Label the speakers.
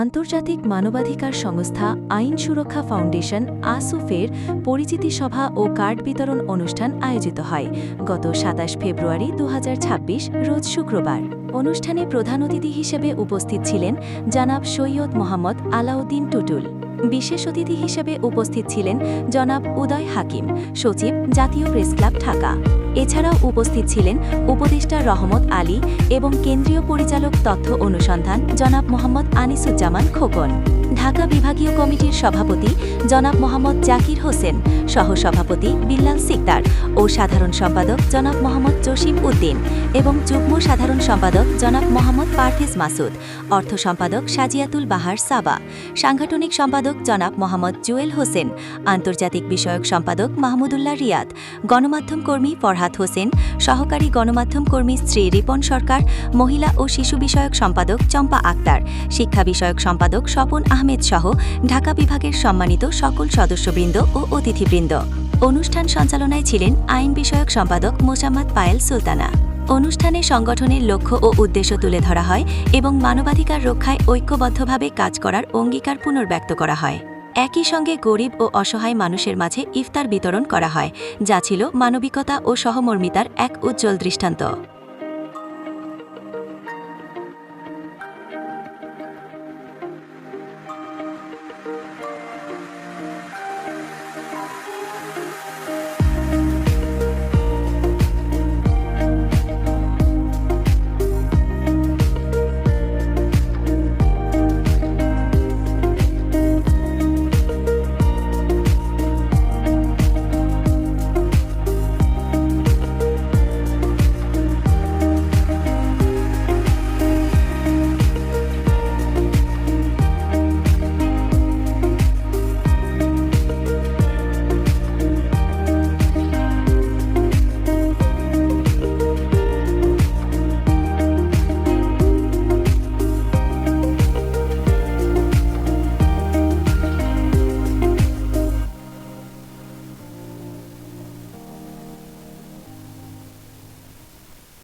Speaker 1: আন্তর্জাতিক মানবাধিকার সংস্থা আইন সুরক্ষা ফাউন্ডেশন আসুফের পরিচিতি সভা ও কার্ড বিতরণ অনুষ্ঠান আয়োজিত হয় গত ২৭ ফেব্রুয়ারি ২০২৬ রোজ শুক্রবার। অনুষ্ঠানে প্রধান অতিথি হিসেবে উপস্থিত ছিলেন জনাব সৈয়দ মোহাম্মদ আলাউদ্দিন টুটুল। বিশেষ অতিথি হিসেবে উপস্থিত ছিলেন জনাব উদয় হাকিম, সচিব, জাতীয় প্রেসক্লাব, ঢাকা। এছাড়াও উপস্থিত ছিলেন উপদেষ্টা রহমত আলী এবং কেন্দ্রীয় পরিচালক তথ্য অনুসন্ধান জনাব মোহাম্মদ আনিসুজ্জামান খোকন, ঢাকা বিভাগীয় কমিটির সভাপতি জনাব মোহাম্মদ জাকির হোসেন, সহসভাপতি বিল্লাল সিকদার ও সাধারণ সম্পাদক জনাব মোহাম্মদ জসিম উদ্দিন এবং যুগ্ম সাধারণ সম্পাদক জনাব মোহাম্মদ পারভেজ মাসুদ, অর্থ সম্পাদক সাজিয়াতুল বাহার সাবা, সাংগঠনিক সম্পাদক জনাব মোহাম্মদ জুয়েল হোসেন, আন্তর্জাতিক বিষয়ক সম্পাদক মাহমুদুল্লাহ রিয়াদ, গণমাধ্যম কর্মী ফরহাদ হোসেন, সহকারী গণমাধ্যম কর্মী শ্রী রিপন সরকার, মহিলা ও শিশু বিষয়ক সম্পাদক চম্পা আক্তার, শিক্ষা বিষয়ক সম্পাদক স্বপন আহমেদ সহ ঢাকা বিভাগের সম্মানিত সকল সদস্যবৃন্দ ও অতিথিবৃন্দ। অনুষ্ঠান সঞ্চালনায় ছিলেন আইন বিষয়ক সম্পাদক মোসাম্মদ পায়েল সুলতানা। অনুষ্ঠানে সংগঠনের লক্ষ্য ও উদ্দেশ্য তুলে ধরা হয় এবং মানবাধিকার রক্ষায় ঐক্যবদ্ধভাবে কাজ করার অঙ্গীকার পুনর্ব্যক্ত করা হয়। একই সঙ্গে গরিব ও অসহায় মানুষের মাঝে ইফতার বিতরণ করা হয়, যা ছিল মানবিকতা ও সহমর্মিতার এক উজ্জ্বল দৃষ্টান্ত।